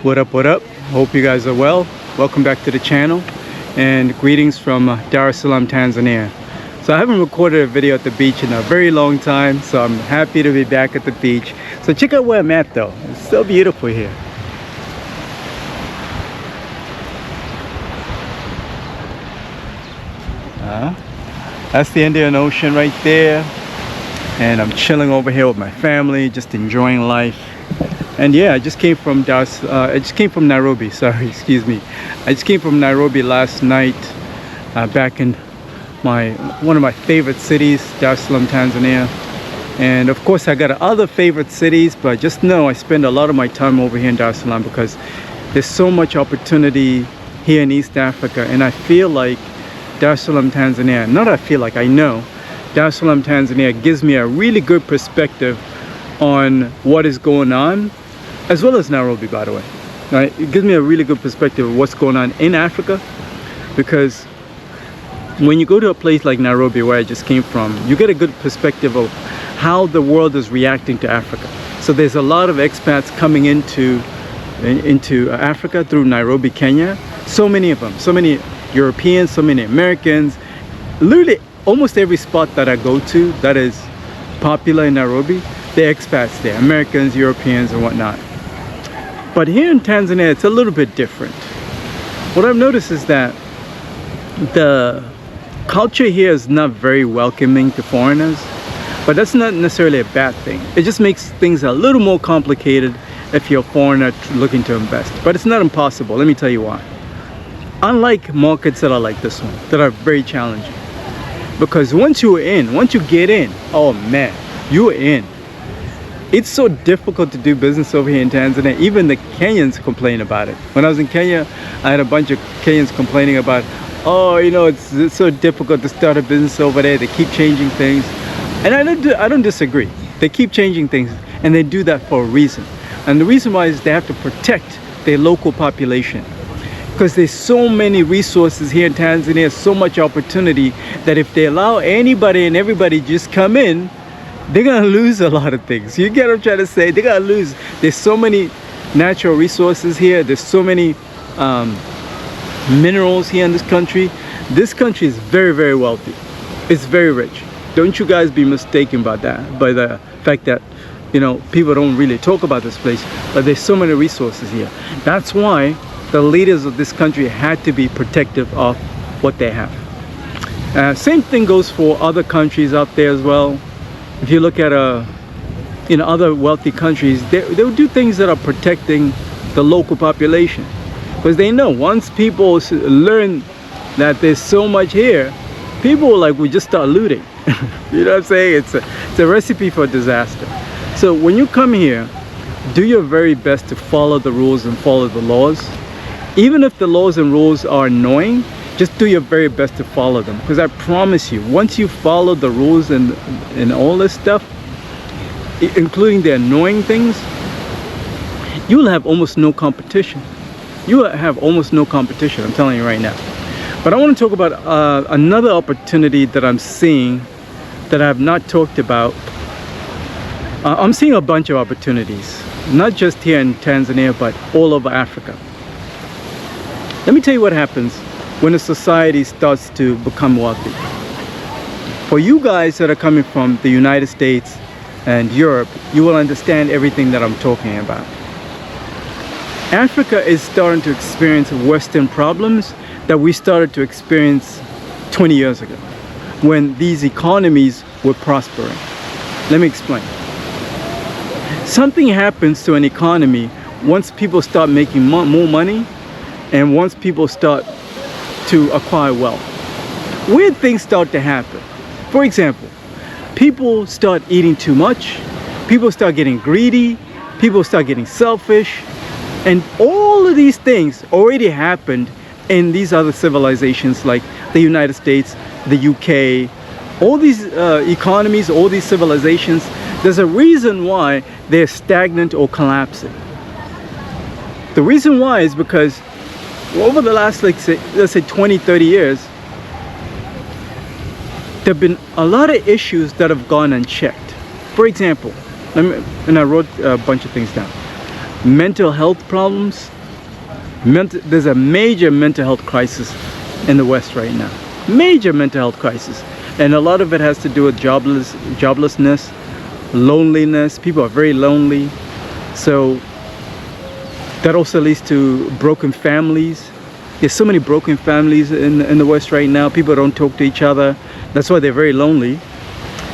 What up? Hope you guys are well. Welcome back to the channel and greetings from Dar es Salaam, Tanzania. So I haven't recorded a video at the beach in a very long time, so I'm happy to be back at the beach. So check out where I'm at though. It's so beautiful here. That's the Indian Ocean right there. And I'm chilling over here with my family, just enjoying life. And yeah, I just came from Nairobi. Sorry, excuse me. I just came from Nairobi last night, back in one of my favorite cities, Dar es Salaam, Tanzania. And of course, I got other favorite cities, but just know I spend a lot of my time over here in Dar es Salaam because there's so much opportunity here in East Africa, and I feel like Dar es Salaam, Tanzania. Not I feel like, I know Dar es Salaam, Tanzania gives me a really good perspective on what is going on, as well as Nairobi, by the way. Right? It gives me a really good perspective of what's going on in Africa, because when you go to a place like Nairobi, where I just came from, you get a good perspective of how the world is reacting to Africa. So there's a lot of expats coming into Africa through Nairobi, Kenya. So many of them, so many Europeans, so many Americans. Literally almost every spot that I go to that is popular in Nairobi, they're expats there, Americans, Europeans, and whatnot. But here in Tanzania, it's a little bit different. What I've noticed is that the culture here is not very welcoming to foreigners, but that's not necessarily a bad thing. It just makes things a little more complicated if you're a foreigner looking to invest. But it's not impossible. Let me tell you why. Unlike markets that are like this one, that are very challenging. Because once you get in, oh man, you're in. It's so difficult to do business over here in Tanzania. Even the Kenyans complain about it. When I was in Kenya, I had a bunch of Kenyans complaining about, oh, you know, it's so difficult to start a business over there. They keep changing things. And I don't disagree. They keep changing things, and they do that for a reason. And the reason why is they have to protect their local population. Because there's so many resources here in Tanzania, so much opportunity, that if they allow anybody and everybody just come in, they're gonna lose a lot of things. You get what I'm trying to say? They're gonna lose. There's so many natural resources here. There's so many minerals here in this country. This country is very, very wealthy. It's very rich. Don't you guys be mistaken about that, by the fact that, you know, people don't really talk about this place, but there's so many resources here. That's why the leaders of this country had to be protective of what they have. Same thing goes for other countries out there as well. If you look at other wealthy countries, they will do things that are protecting the local population, because they know once people learn that there's so much here, people will just start looting. You know what I'm saying? It's a recipe for disaster. So when you come here, do your very best to follow the rules and follow the laws. Even if the laws and rules are annoying, just do your very best to follow them, because I promise you, once you follow the rules and all this stuff, including the annoying things, you will have almost no competition. You will have almost no competition, I'm telling you right now. But I want to talk about another opportunity that I'm seeing that I have not talked about. I'm seeing a bunch of opportunities, not just here in Tanzania, but all over Africa. Let me tell you what happens when a society starts to become wealthy. For you guys that are coming from the United States and Europe, you will understand everything that I'm talking about. Africa is starting to experience Western problems that we started to experience 20 years ago, when these economies were prospering. Let me explain. Something happens to an economy once people start making more money, and once people start to acquire wealth. Weird things start to happen. For example, people start eating too much, people start getting greedy, people start getting selfish, and all of these things already happened in these other civilizations like the United States, the UK, all these economies, all these civilizations. There's a reason why they're stagnant or collapsing. The reason why is because over the last, let's say 20, 30 years, there have been a lot of issues that have gone unchecked. For example, and I wrote a bunch of things down. mental health problems. There's a major mental health crisis in the West right now. Major mental health crisis. And a lot of it has to do with joblessness, loneliness. People are very lonely. So that also leads to broken families. There's so many broken families in the West right now. People don't talk to each other. That's why they're very lonely.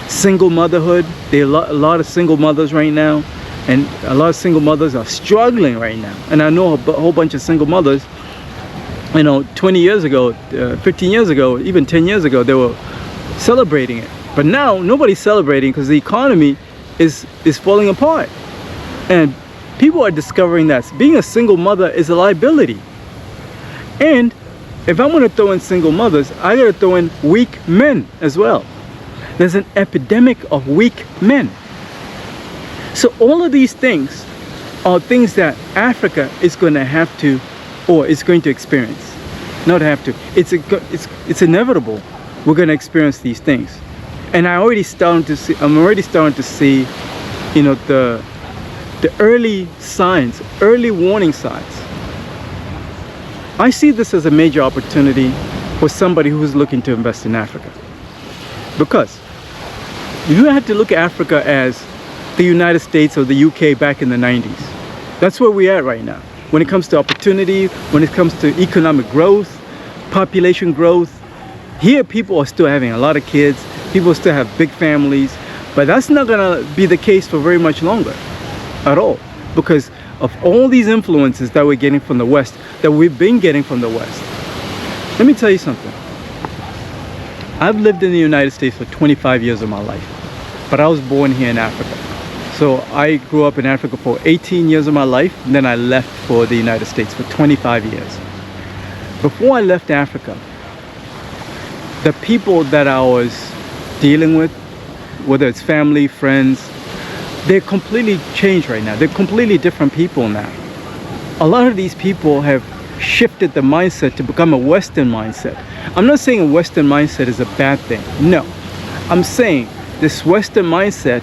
Single motherhood. There are a lot of single mothers right now. And a lot of single mothers are struggling right now. And I know a whole bunch of single mothers, 20 years ago, 15 years ago, even 10 years ago, they were celebrating it. But now nobody's celebrating because the economy is falling apart. And people are discovering that being a single mother is a liability. And if I'm going to throw in single mothers, I got to throw in weak men as well. There's an epidemic of weak men. So all of these things are things that Africa is going to have to, or is going to experience. Not have to. It's inevitable. We're going to experience these things. And I'm already starting to see, the early signs, early warning signs. I see this as a major opportunity for somebody who's looking to invest in Africa. Because you have to look at Africa as the United States or the UK back in the 90s. That's where we're at right now. When it comes to opportunity, when it comes to economic growth, population growth, here people are still having a lot of kids, people still have big families, but that's not gonna be the case for very much longer at all, because of all these influences that we're getting from the West, that we've been getting from the West. Let me tell you something. I've lived in the United States for 25 years of my life, but I was born here in Africa. So I grew up in Africa for 18 years of my life, and then I left for the United States for 25 years. Before I left Africa, the people that I was dealing with, whether it's family, friends, they're completely changed right now. They're completely different people now. A lot of these people have shifted the mindset to become a Western mindset. I'm not saying a Western mindset is a bad thing. No. I'm saying this Western mindset,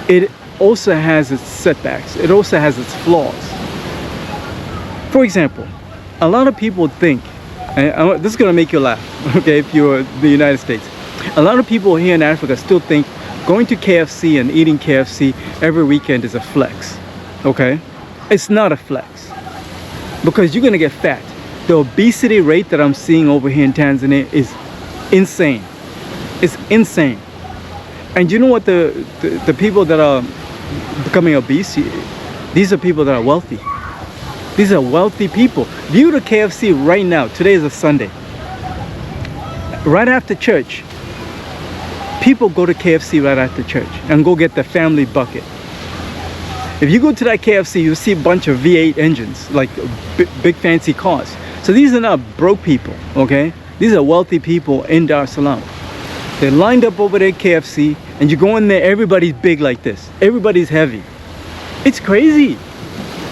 it also has its setbacks. It also has its flaws. For example, a lot of people think, and this is going to make you laugh, okay, if you're in the United States. A lot of people here in Africa still think going to KFC and eating KFC every weekend is a flex, okay? It's not a flex, because you're going to get fat. The obesity rate that I'm seeing over here in Tanzania is insane. It's insane. And you know what, the people that are becoming obese, these are people that are wealthy. These are wealthy people. If you go to KFC right now, today is a Sunday, right after church, people go to KFC right after church and go get the family bucket. If you go to that KFC, you'll see a bunch of V8 engines, like big fancy cars. So these are not broke people, okay? These are wealthy people in Dar es Salaam. They're lined up over there at KFC, and you go in there, everybody's big like this. Everybody's heavy. It's crazy.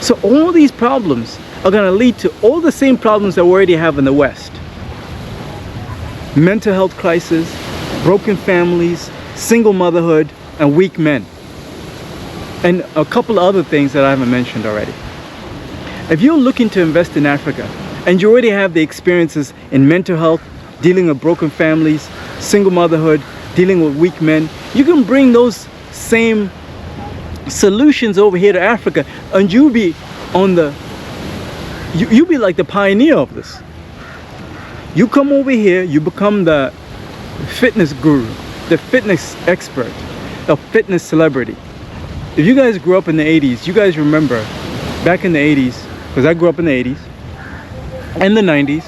So all these problems are going to lead to all the same problems that we already have in the West. Mental health crisis, broken families, single motherhood, and weak men. And a couple of other things that I haven't mentioned already. If you're looking to invest in Africa, and you already have the experiences in mental health, dealing with broken families, single motherhood, dealing with weak men, you can bring those same solutions over here to Africa, and you'll be you'll be like the pioneer of this. You come over here, you become the fitness guru, the fitness expert, a fitness celebrity. If you guys grew up in the 80s, you guys remember back in the 80s, because I grew up in the 80s and the 90s,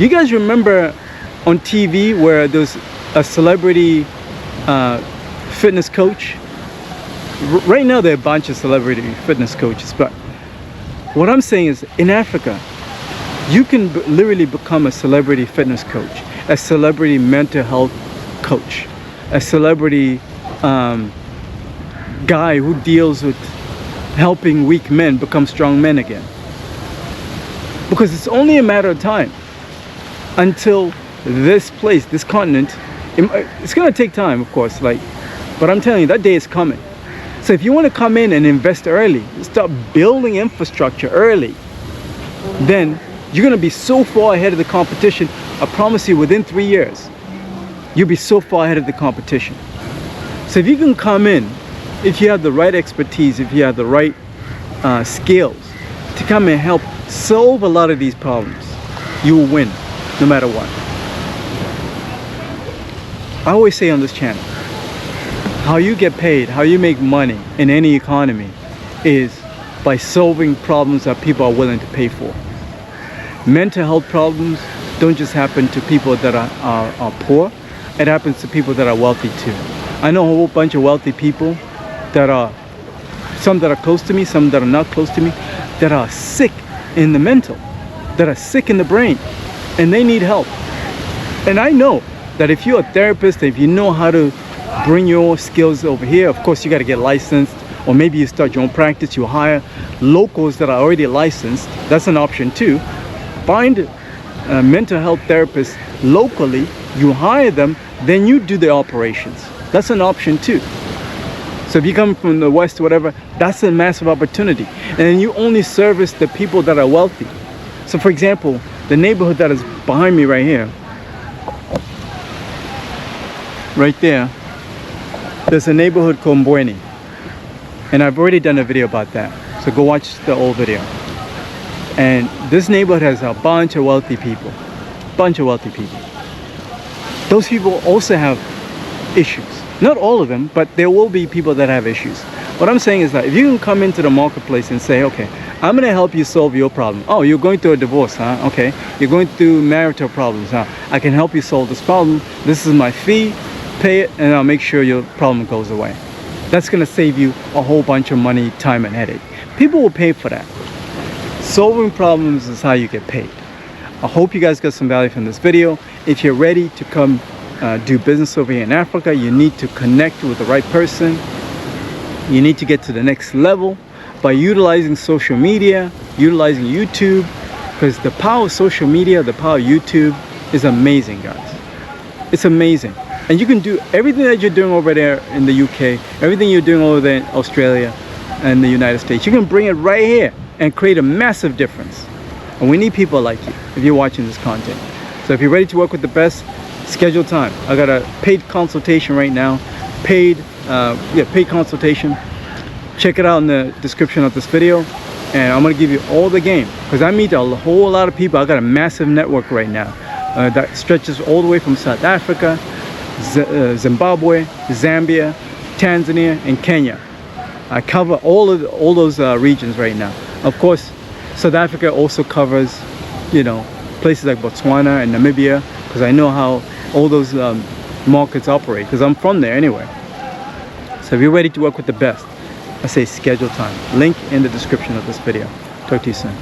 you guys remember on TV where there's a celebrity fitness coach? Right now there are a bunch of celebrity fitness coaches, but what I'm saying is in Africa, you can literally become a celebrity fitness coach, a celebrity mental health coach, a celebrity guy who deals with helping weak men become strong men again. Because it's only a matter of time until this place, this continent, it's going to take time, of course, but I'm telling you, that day is coming So if you want to come in and invest early, start building infrastructure early, then you're going to be so far ahead of the competition. I promise you, within 3 years, you'll be so far ahead of the competition. So if you can come in, if you have the right expertise, if you have the right skills to come and help solve a lot of these problems, you will win no matter what. I always say on this channel, how you get paid, how you make money in any economy is by solving problems that people are willing to pay for. Mental health problems don't just happen to people that are poor. It happens to people that are wealthy too. I know a whole bunch of wealthy people that are, some that are close to me, some that are not close to me, that are sick in the mental, that are sick in the brain, and they need help. And I know that if you're a therapist, if you know how to bring your skills over here, of course you got to get licensed, or maybe you start your own practice, you hire locals that are already licensed. That's an option too. Find mental health therapists locally, you hire them, then you do the operations. That's an option too. So if you come from the West or whatever, that's a massive opportunity. And then you only service the people that are wealthy. So for example, the neighborhood that is behind me right here, right there, there's a neighborhood called Mbweni. And I've already done a video about that. So go watch the old video. And this neighborhood has a bunch of wealthy people. Bunch of wealthy people. Those people also have issues. Not all of them, but there will be people that have issues. What I'm saying is that if you can come into the marketplace and say, okay, I'm going to help you solve your problem. Oh, you're going through a divorce, huh? Okay. You're going through marital problems, huh? I can help you solve this problem. This is my fee. Pay it, and I'll make sure your problem goes away. That's going to save you a whole bunch of money, time, and headache. People will pay for that. Solving problems is how you get paid. I hope you guys got some value from this video. If you're ready to come do business over here in Africa, you need to connect with the right person. You need to get to the next level by utilizing social media, utilizing YouTube, because the power of social media, the power of YouTube is amazing, guys. It's amazing. And you can do everything that you're doing over there in the UK, everything you're doing over there in Australia and the United States. You can bring it right here and create a massive difference. And we need people like you if you're watching this content. So if you're ready to work with the best, schedule time. I got a paid consultation right now. Paid consultation. Check it out in the description of this video. And I'm going to give you all the game. Because I meet a whole lot of people. I got a massive network right now. That stretches all the way from South Africa, Zimbabwe, Zambia, Tanzania, and Kenya. I cover all those regions right now. Of course, South Africa also covers, you know, places like Botswana and Namibia, because I know how all those markets operate, because I'm from there anyway. So if you're ready to work with the best, I say schedule time. Link in the description of this video. Talk to you soon.